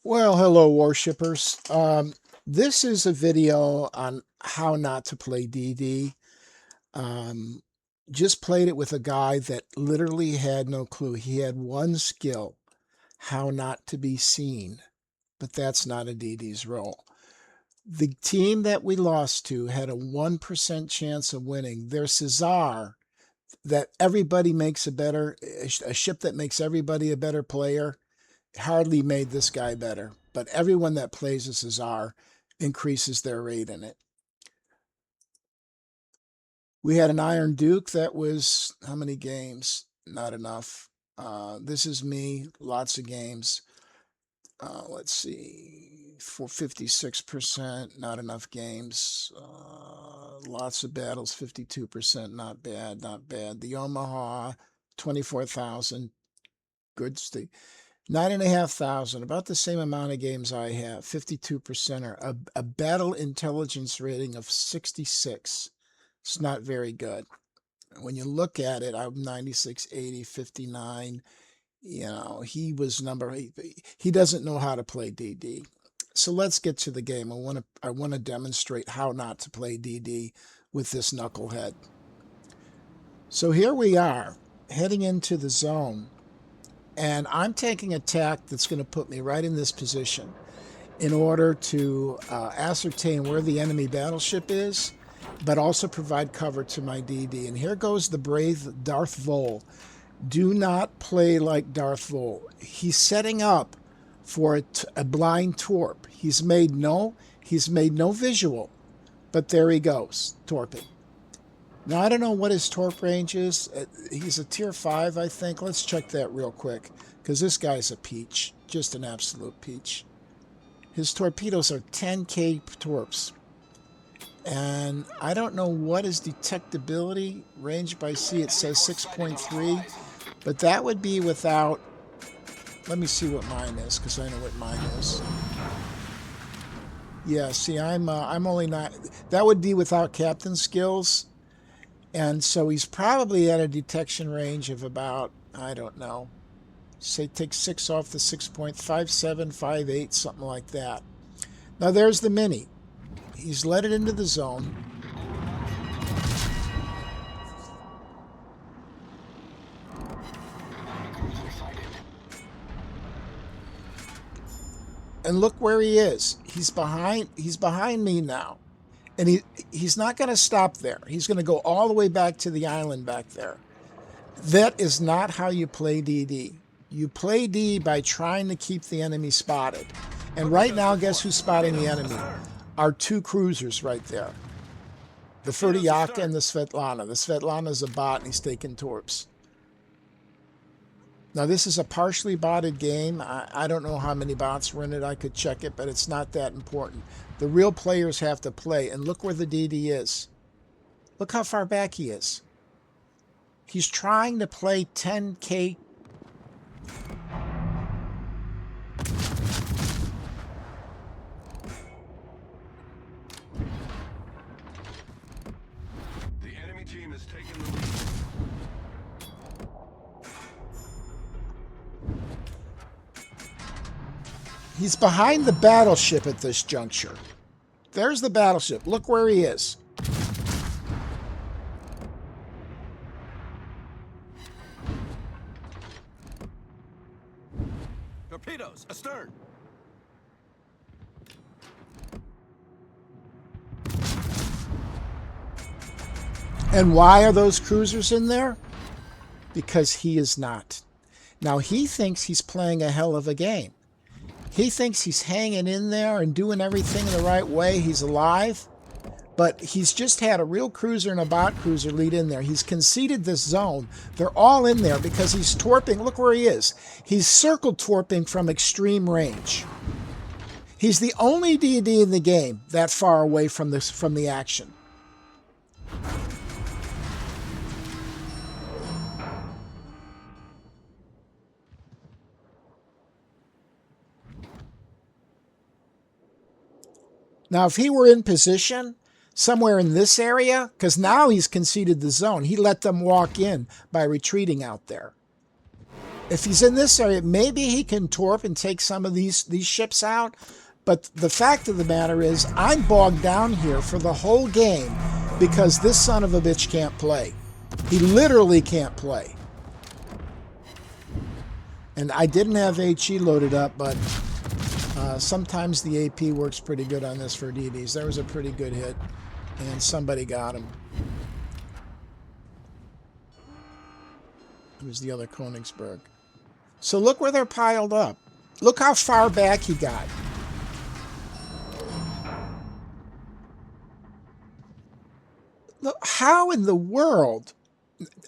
Well, hello, Warshippers. This is a video on how not to play DD. Um, just played it with a guy that literally had no clue. He had one skill, how not to be seen, but that's not a DD's role. The team that we lost to had a 1% chance of winning. Their Caesar, that everybody makes a ship that makes everybody a better player, hardly made this guy better, but everyone that plays as Cesar increases their rate in it. We had an Iron Duke that was how many games? Not enough. This is me, lots of games. Let's see, for 56%, not enough games. Lots of battles, 52%, not bad, not bad. The Omaha, 24,000, good state. 9,500, about the same amount of games I have, 52%, or a battle intelligence rating of 66. It's not very good. When you look at it, I'm 96, 80, 59. You know, he was he doesn't know how to play DD. So let's get to the game. I want to demonstrate how not to play DD with this knucklehead. So here we are, heading into the zone. And I'm taking a tack that's going to put me right in this position in order to ascertain where the enemy battleship is, but also provide cover to my DD. And here goes the brave Darth Vol. Do not play like Darth Vol. He's setting up for a blind torp. He's made no visual, but there he goes, torping. Now, I don't know what his torp range is. He's a tier 5, I think. Let's check that real quick, because this guy's a peach. Just an absolute peach. His torpedoes are 10K torps. And I don't know what his detectability range by sea. It says 6.3, but that would be without... Let me see what mine is, because I know what mine is. Yeah, see, I'm only not... That would be without captain skills. And so he's probably at a detection range of about, I don't know, say take 6 off the 6.57, 58, something like that. Now there's the Mini. He's let it into the zone. And look where he is. He's behind me now. And he's not going to stop there. He's going to go all the way back to the island back there. That is not how you play DD. You play D by trying to keep the enemy spotted. And right now, guess who's spotting the enemy? Our 2 cruisers right there. The Ferdiaka and the Svetlana. The Svetlana's a bot and he's taking torps. Now, this is a partially botted game. I don't know how many bots were in it. I could check it, but it's not that important. The real players have to play. And look where the DD is. Look how far back he is. He's trying to play 10K. The enemy team has taken the lead. He's behind the battleship at this juncture. There's the battleship. Look where he is. Torpedoes, astern. And why are those cruisers in there? Because he is not. Now, he thinks he's playing a hell of a game. He thinks he's hanging in there and doing everything the right way. He's alive. But he's just had a real cruiser and a bot cruiser lead in there. He's conceded this zone. They're all in there because he's torping. Look where he is. He's circle torping from extreme range. He's the only DD in the game that far away from the action. Now, if he were in position somewhere in this area, because now he's conceded the zone, he let them walk in by retreating out there. If he's in this area, maybe he can torp and take some of these ships out. But the fact of the matter is, I'm bogged down here for the whole game because this son of a bitch can't play. He literally can't play. And I didn't have HE loaded up, but sometimes the AP works pretty good on this for DDs. There was a pretty good hit, and somebody got him. It was the other Königsberg. So look where they're piled up. Look how far back he got. Look, how in the world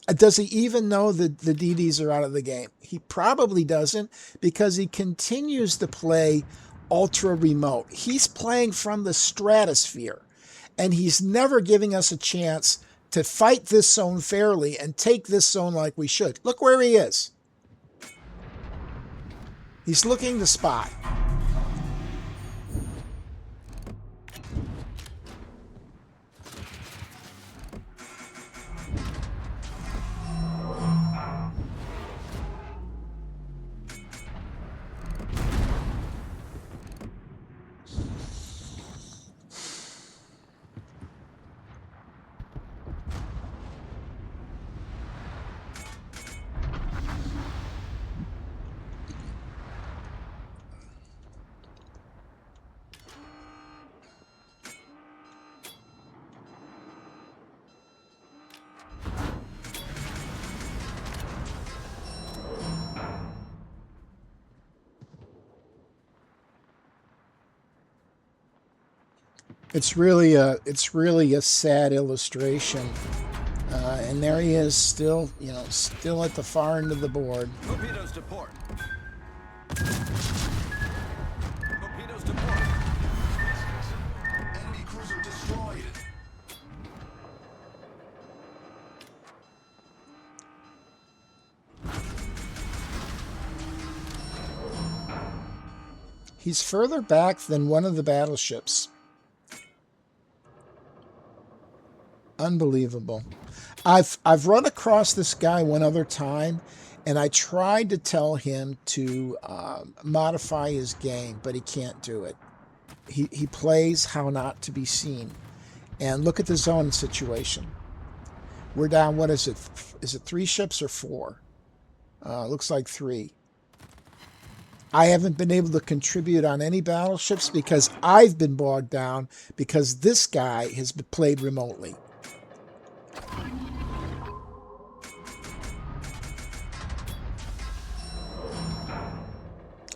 does he even know that the DDs are out of the game? He probably doesn't, because he continues to play ultra remote. He's playing from the stratosphere, and he's never giving us a chance to fight this zone fairly and take this zone like we should. Look where he is. He's looking to spot. It's really a sad illustration. And there he is, still at the far end of the board. Torpedoes to port. Torpedoes to port. Enemy cruiser destroyed. He's further back than one of the battleships. Unbelievable. I've run across this guy one other time, and I tried to tell him to modify his game, but he can't do it. He plays how not to be seen. And look at the zone situation. We're down, what is it? Is it 3 ships or 4? Looks like 3. I haven't been able to contribute on any battleships because I've been bogged down because this guy has been played remotely.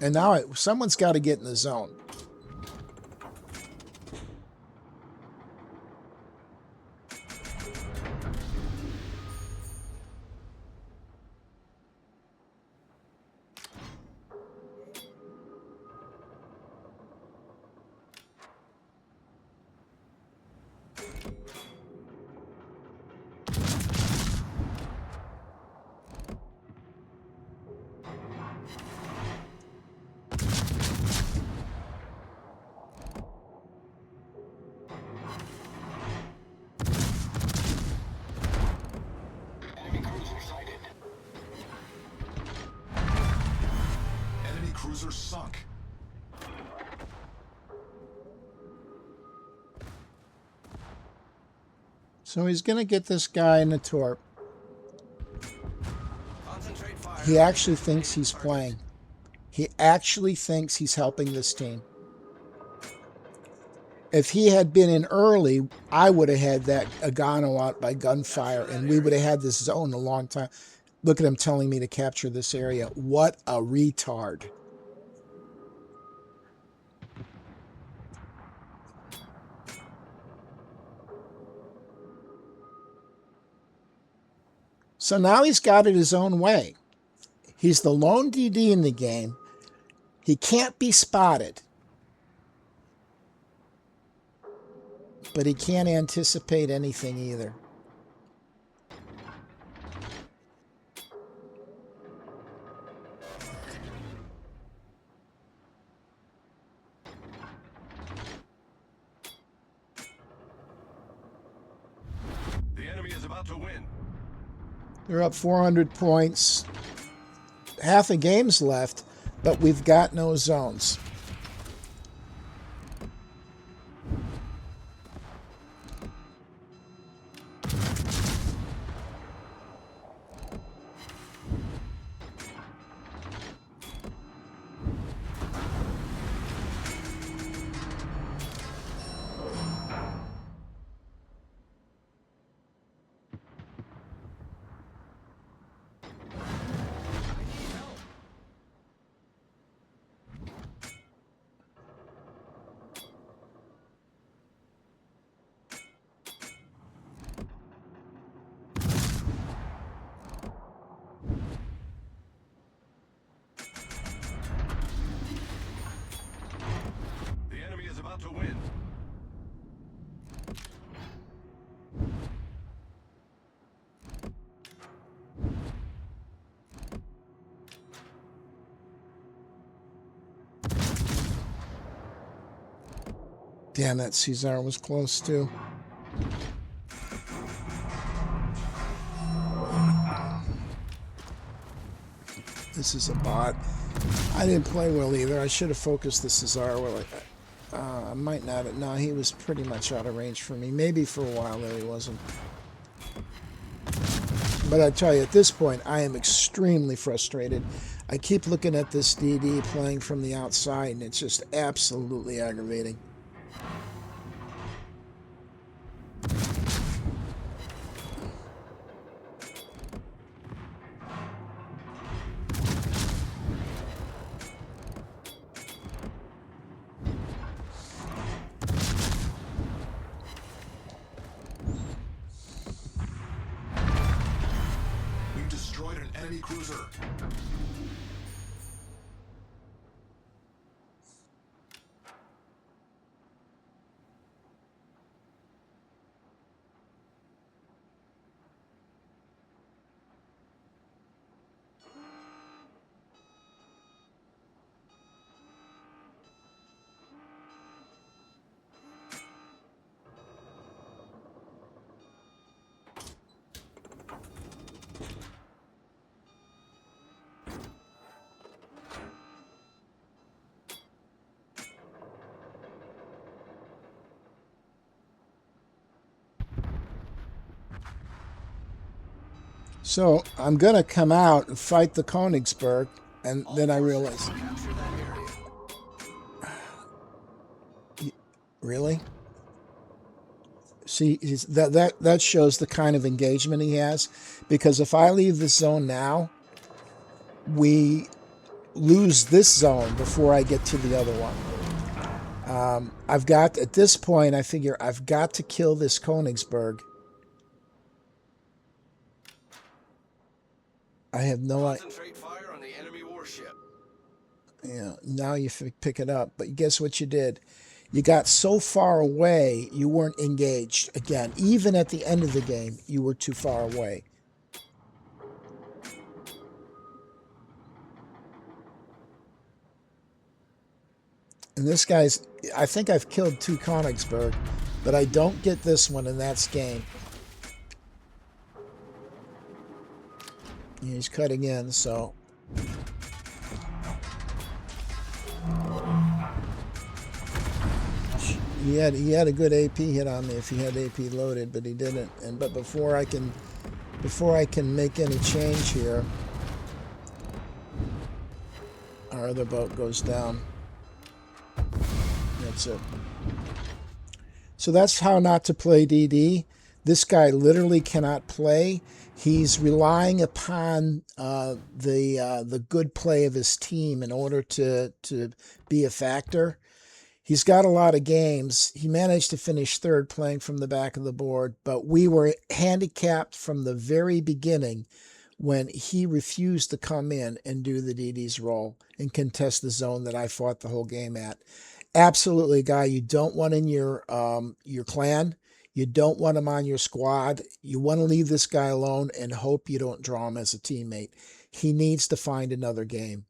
And now someone's got to get in the zone. Cruiser sunk. So he's going to get this guy in the torp. He actually thinks he's playing. He actually thinks he's helping this team. If he had been in early, I would have had that Agano out by gunfire, and we would have had this zone a long time. Look at him telling me to capture this area. What a retard. So now he's got it his own way. He's the lone DD in the game. He can't be spotted. But he can't anticipate anything either. The enemy is about to win. They're up 400 points. half a game's left, but we've got no zones. The enemy is about to win. Damn, that Caesar was close too. This is a bot. I didn't play well either. I should have focused the Caesar. Well, I might not have. No, he was pretty much out of range for me. Maybe for a while there he wasn't. But I tell you, at this point, I am extremely frustrated. I keep looking at this DD playing from the outside, and it's just absolutely aggravating. We've destroyed an enemy cruiser. So I'm going to come out and fight the Königsberg, and then I realize, Capture that area. really? See, that shows the kind of engagement he has. Because if I leave this zone now, we lose this zone before I get to the other one. I've got, at this point, I figure I've got to kill this Königsberg. I have no idea. Concentrate fire on the enemy warship. Yeah, now you pick it up. But guess what you did? You got so far away, you weren't engaged. Again, even at the end of the game, you were too far away. And this guy's, I think I've killed 2 Königsberg, but I don't get this one, and that's game. He's cutting in, so. He had a good AP hit on me if he had AP loaded, but he didn't. But before I can make any change here, our other boat goes down. That's it. So that's how not to play DD. This guy literally cannot play. He's relying upon the good play of his team in order to be a factor. He's got a lot of games. He managed to finish 3rd playing from the back of the board, but we were handicapped from the very beginning when he refused to come in and do the DD's role and contest the zone that I fought the whole game at. Absolutely, guy, you don't want in your clan. You don't want him on your squad. You want to leave this guy alone and hope you don't draw him as a teammate. He needs to find another game.